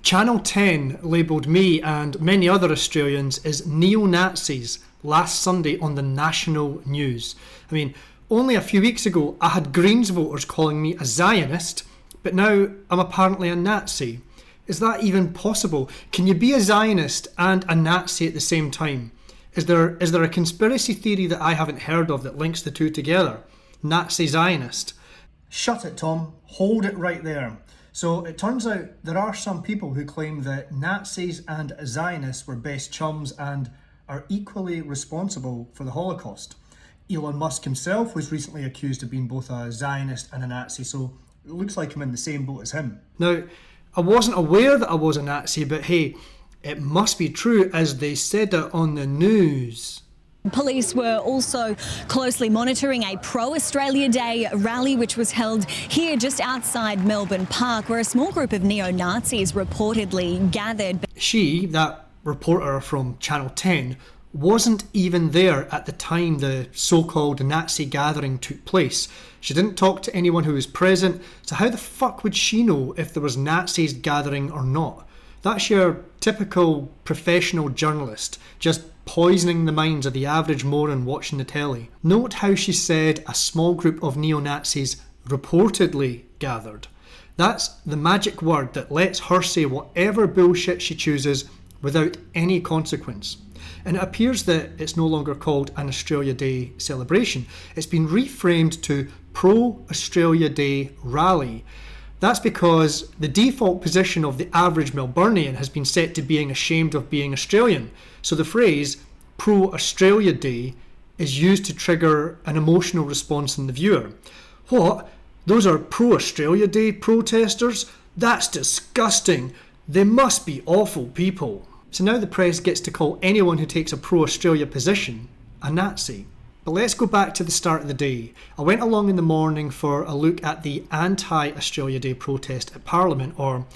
Channel 10 labelled me and many other Australians as neo-Nazis last Sunday on the national news. I mean, only a few weeks ago I had Greens voters calling me a Zionist, but now I'm apparently a Nazi. Is that even possible? Can you be a Zionist and a Nazi at the same time? Is there a conspiracy theory that I haven't heard of that links the two together? Nazi-Zionist. Shut it, Tom. Hold it right there. So it turns out there are some people who claim that Nazis and Zionists were best chums and are equally responsible for the Holocaust. Elon Musk himself was recently accused of being both a Zionist and a Nazi, so it looks like I'm in the same boat as him. Now, I wasn't aware that I was a Nazi, but hey, it must be true as they said it on the news. Police were also closely monitoring a pro-Australia Day rally which was held here just outside Melbourne Park, where a small group of neo-Nazis reportedly gathered. She, that reporter from Channel 10, wasn't even there at the time the so-called Nazi gathering took place. She didn't talk to anyone who was present, so how the fuck would she know if there was Nazis gathering or not? That's your typical professional journalist, just poisoning the minds of the average moron watching the telly. Note how she said a small group of neo-Nazis reportedly gathered. That's the magic word that lets her say whatever bullshit she chooses without any consequence. And it appears that it's no longer called an Australia Day celebration. It's been reframed to Pro-Australia Day Rally. That's because the default position of the average Melburnian has been set to being ashamed of being Australian. So the phrase Pro-Australia Day is used to trigger an emotional response in the viewer. What? Those are Pro-Australia Day protesters? That's disgusting. They must be awful people. So now the press gets to call anyone who takes a pro-Australia position a Nazi. But let's go back to the start of the day. I went along in the morning for a look at the anti-Australia Day protest at Parliament, or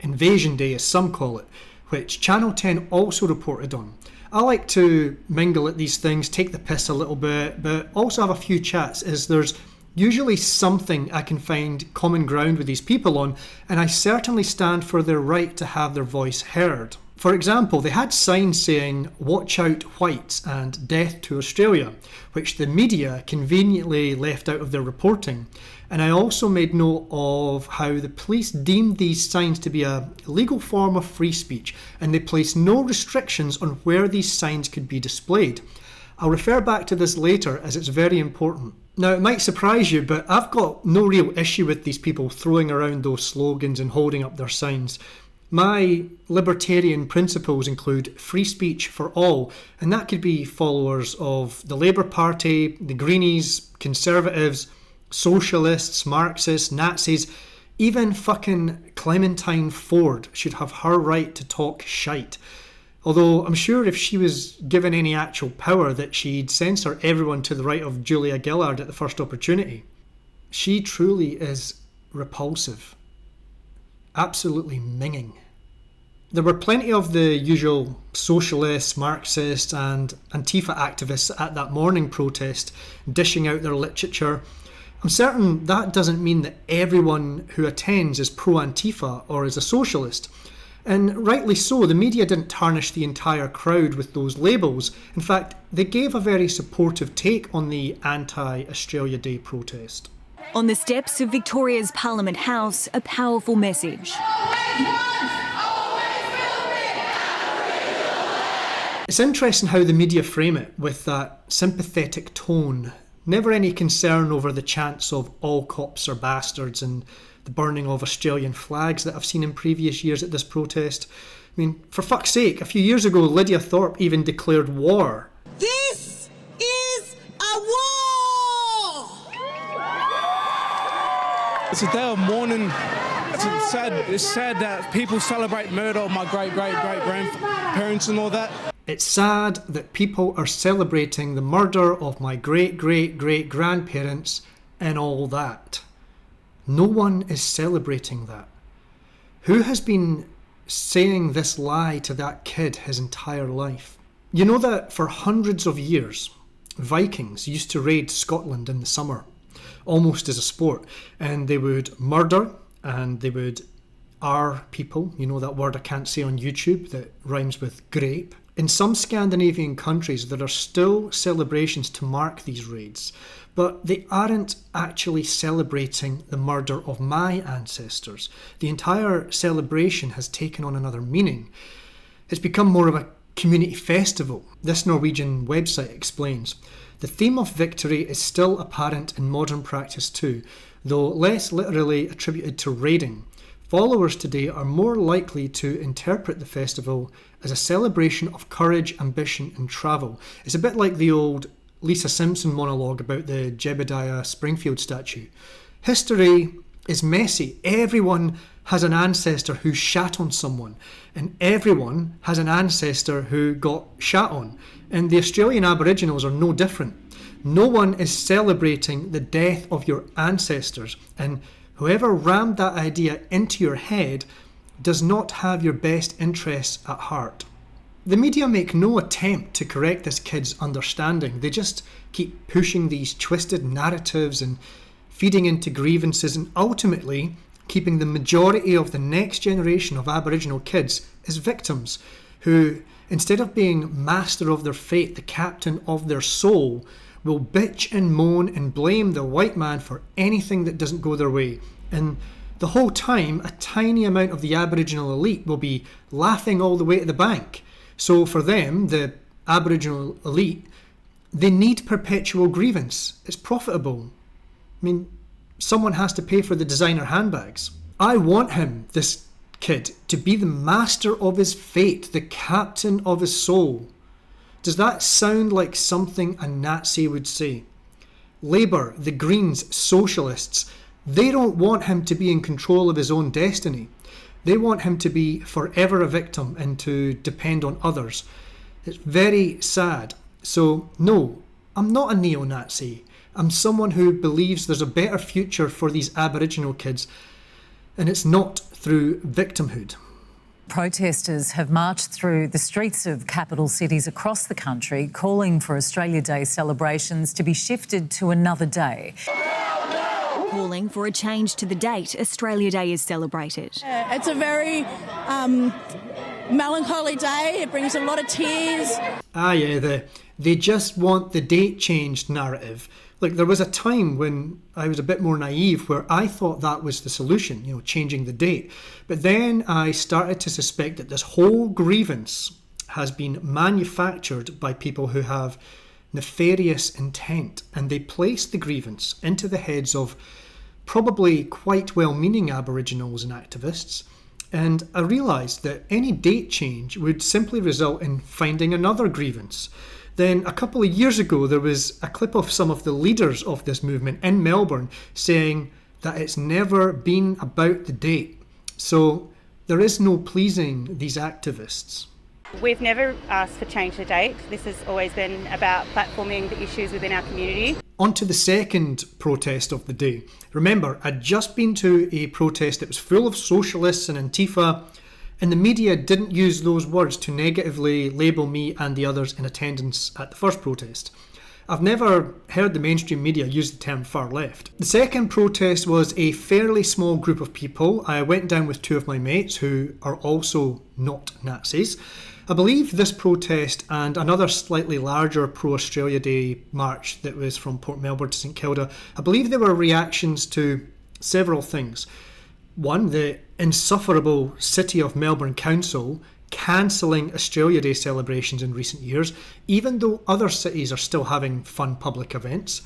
Invasion Day as some call it, which Channel 10 also reported on. I like to mingle at these things, take the piss a little bit, but also have a few chats, as there's usually something I can find common ground with these people on, and I certainly stand for their right to have their voice heard. For example, they had signs saying, "Watch out whites" and "Death to Australia," which the media conveniently left out of their reporting. And I also made note of how the police deemed these signs to be a legal form of free speech, and they placed no restrictions on where these signs could be displayed. I'll refer back to this later as it's very important. Now, it might surprise you, but I've got no real issue with these people throwing around those slogans and holding up their signs. My libertarian principles include free speech for all, and that could be followers of the Labour Party, the Greenies, Conservatives, Socialists, Marxists, Nazis. Even fucking Clementine Ford should have her right to talk shite. Although I'm sure if she was given any actual power that she'd censor everyone to the right of Julia Gillard at the first opportunity. She truly is repulsive. Absolutely minging. There were plenty of the usual socialists, Marxists and Antifa activists at that morning protest dishing out their literature. I'm certain that doesn't mean that everyone who attends is pro-Antifa or is a socialist. And rightly so, the media didn't tarnish the entire crowd with those labels. In fact, they gave a very supportive take on the anti-Australia Day protest. On the steps of Victoria's Parliament House, a powerful message. It's interesting how the media frame it with that sympathetic tone. Never any concern over the chants of "all cops are bastards" and the burning of Australian flags that I've seen in previous years at this protest. I mean, for fuck's sake, a few years ago Lydia Thorpe even declared war. This is a war! It's a day of mourning. It's sad that people celebrate murder of my great-great-great-grandparents and all that. It's sad that people are celebrating the murder of my great-great-great-grandparents and all that. No one is celebrating that. Who has been saying this lie to that kid his entire life? You know that for hundreds of years, Vikings used to raid Scotland in the summer, almost as a sport, and they would murder and they would our people, you know that word I can't say on YouTube that rhymes with grape. In some Scandinavian countries, there are still celebrations to mark these raids, but they aren't actually celebrating the murder of my ancestors. The entire celebration has taken on another meaning. It's become more of a community festival. This Norwegian website explains. The theme of victory is still apparent in modern practice too, though less literally attributed to raiding. Followers today are more likely to interpret the festival as a celebration of courage, ambition and travel. It's a bit like the old Lisa Simpson monologue about the Jebediah Springfield statue. History is messy. Everyone has an ancestor who shat on someone, and everyone has an ancestor who got shat on. And the Australian Aboriginals are no different. No one is celebrating the death of your ancestors, and whoever rammed that idea into your head does not have your best interests at heart. The media make no attempt to correct this kid's understanding. They just keep pushing these twisted narratives and feeding into grievances and ultimately keeping the majority of the next generation of Aboriginal kids as victims who, instead of being master of their fate, the captain of their soul, will bitch and moan and blame the white man for anything that doesn't go their way. And the whole time, a tiny amount of the Aboriginal elite will be laughing all the way to the bank. So for them, the Aboriginal elite, they need perpetual grievance. It's profitable. I mean, someone has to pay for the designer handbags. I want him, this kid, to be the master of his fate, the captain of his soul. Does that sound like something a Nazi would say? Labour, the Greens, Socialists, they don't want him to be in control of his own destiny. They want him to be forever a victim and to depend on others. It's very sad. So, no, I'm not a neo-Nazi. I'm someone who believes there's a better future for these Aboriginal kids, and it's not through victimhood. Protesters have marched through the streets of capital cities across the country, calling for Australia Day celebrations to be shifted to another day. Calling for a change to the date Australia Day is celebrated. It's a very melancholy day. It brings a lot of tears. They just want the date changed narrative. Like, there was a time when I was a bit more naive where I thought that was the solution, changing the date. But then I started to suspect that this whole grievance has been manufactured by people who have nefarious intent, and they place the grievance into the heads of probably quite well-meaning Aboriginals and activists. And I realised that any date change would simply result in finding another grievance. Then a couple of years ago, there was a clip of some of the leaders of this movement in Melbourne saying that it's never been about the date. So there is no pleasing these activists. We've never asked for change the date. This has always been about platforming the issues within our community. On to the second protest of the day. Remember, I'd just been to a protest that was full of socialists and Antifa, and the media didn't use those words to negatively label me and the others in attendance at the first protest. I've never heard the mainstream media use the term far left. The second protest was a fairly small group of people. I went down with two of my mates who are also not Nazis. I believe this protest and another slightly larger pro-Australia Day march that was from Port Melbourne to St Kilda, I believe they were reactions to several things. One, the insufferable City of Melbourne Council cancelling Australia Day celebrations in recent years, even though other cities are still having fun public events.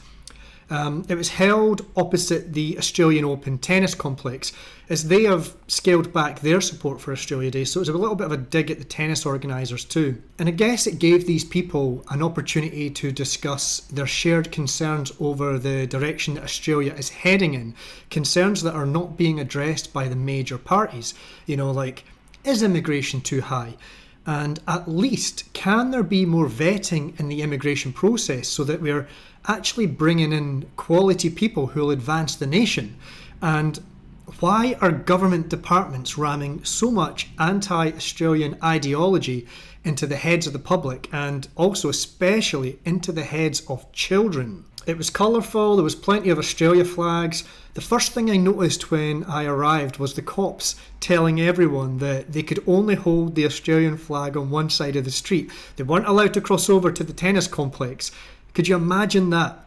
It was held opposite the Australian Open tennis complex, as they have scaled back their support for Australia Day, so it was a little bit of a dig at the tennis organisers too. And I guess it gave these people an opportunity to discuss their shared concerns over the direction that Australia is heading in, concerns that are not being addressed by the major parties, like, is immigration too high? And at least, can there be more vetting in the immigration process so that we're actually bringing in quality people who will advance the nation? And why are government departments ramming so much anti-Australian ideology into the heads of the public, and also especially into the heads of children? It was colourful, there was plenty of Australia flags. The first thing I noticed when I arrived was the cops telling everyone that they could only hold the Australian flag on one side of the street. They weren't allowed to cross over to the tennis complex. Could you imagine that?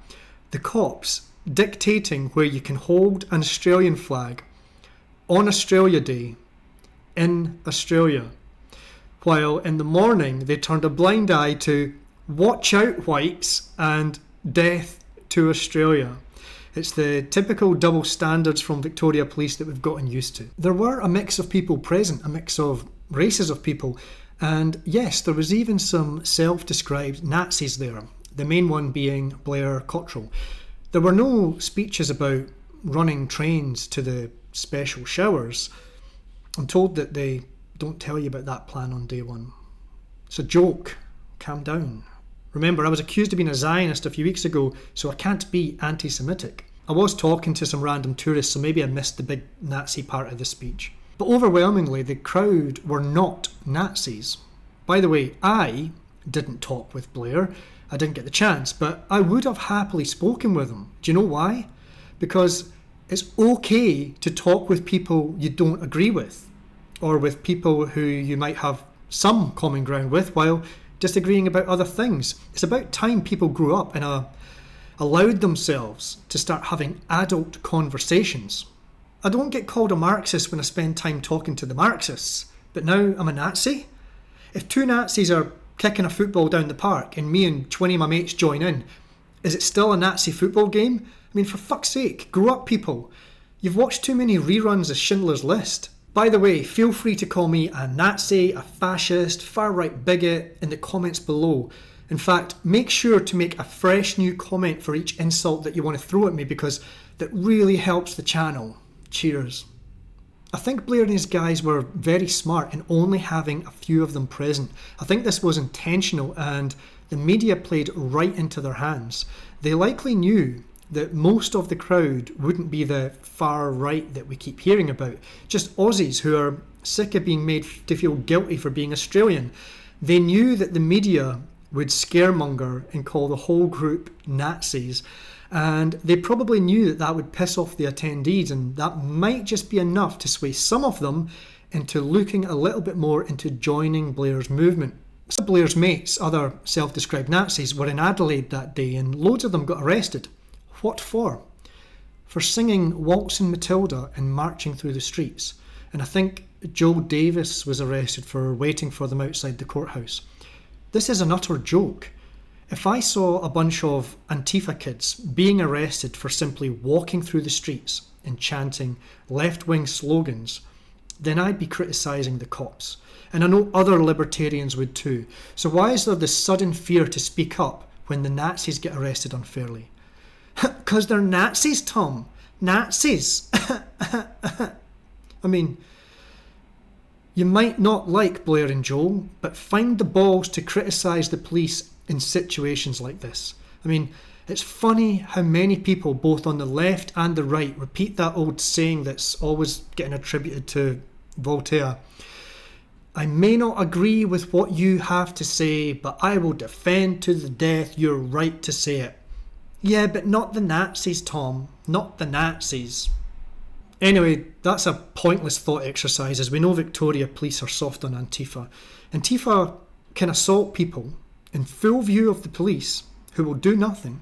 The cops dictating where you can hold an Australian flag on Australia Day in Australia, while in the morning they turned a blind eye to watch out whites and death to Australia. It's the typical double standards from Victoria Police that we've gotten used to. There were a mix of people present, a mix of races of people, and yes, there was even some self-described Nazis there, the main one being Blair Cottrell. There were no speeches about running trains to the special showers. I'm told that they don't tell you about that plan on day one. It's a joke. Calm down. Remember, I was accused of being a Zionist a few weeks ago, so I can't be anti-Semitic. I was talking to some random tourists, so maybe I missed the big Nazi part of the speech. But overwhelmingly, the crowd were not Nazis. By the way, I didn't talk with Blair. I didn't get the chance, but I would have happily spoken with him. Do you know why? Because it's okay to talk with people you don't agree with, or with people who you might have some common ground with while disagreeing about other things. It's about time people grew up and allowed themselves to start having adult conversations. I don't get called a Marxist when I spend time talking to the Marxists, but now I'm a Nazi? If two Nazis are kicking a football down the park and me and 20 of my mates join in, is it still a Nazi football game? I mean, for fuck's sake, grow up, people. You've watched too many reruns of Schindler's List. By the way, feel free to call me a Nazi, a fascist, far-right bigot in the comments below. In fact, make sure to make a fresh new comment for each insult that you want to throw at me, because that really helps the channel. Cheers. I think Blair and his guys were very smart in only having a few of them present. I think this was intentional and the media played right into their hands. They likely knew that most of the crowd wouldn't be the far right that we keep hearing about, just Aussies who are sick of being made to feel guilty for being Australian. They knew that the media would scaremonger and call the whole group Nazis, and they probably knew that that would piss off the attendees, and that might just be enough to sway some of them into looking a little bit more into joining Blair's movement. Some of Blair's mates, other self-described Nazis, were in Adelaide that day, and loads of them got arrested. What for? For singing Waltzing Matilda and marching through the streets. And I think Joel Davis was arrested for waiting for them outside the courthouse. This is an utter joke. If I saw a bunch of Antifa kids being arrested for simply walking through the streets and chanting left-wing slogans, then I'd be criticising the cops. And I know other libertarians would too. So why is there this sudden fear to speak up when the Nazis get arrested unfairly? Because they're Nazis, Tom. Nazis. I mean, you might not like Blair and Joel, but find the balls to criticise the police in situations like this. I mean, it's funny how many people, both on the left and the right, repeat that old saying that's always getting attributed to Voltaire. I may not agree with what you have to say, but I will defend to the death your right to say it. Yeah, but not the Nazis, Tom. Not the Nazis. Anyway, that's a pointless thought exercise, as we know Victoria Police are soft on Antifa. Antifa can assault people in full view of the police, who will do nothing,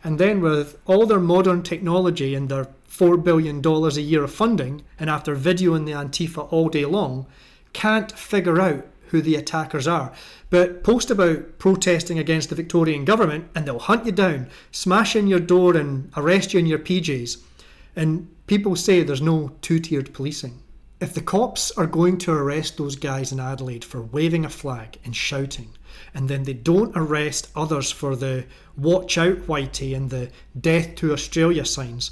and then with all their modern technology and their $4 billion a year of funding, and after videoing the Antifa all day long, can't figure out who the attackers are, but post about protesting against the Victorian government and they'll hunt you down, smash in your door and arrest you in your PJs. And people say there's no two-tiered policing. If the cops are going to arrest those guys in Adelaide for waving a flag and shouting, and then they don't arrest others for the watch out whitey and the death to Australia signs,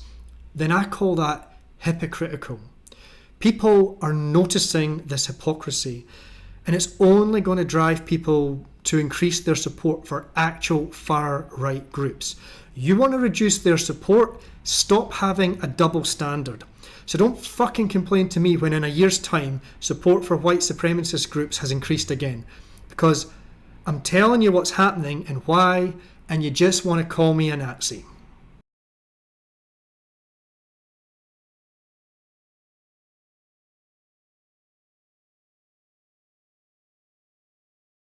then I call that hypocritical. People are noticing this hypocrisy, and it's only going to drive people to increase their support for actual far-right groups. You want to reduce their support? Stop having a double standard. So don't fucking complain to me when in a year's time support for white supremacist groups has increased again. Because I'm telling you what's happening and why, and you just want to call me a Nazi.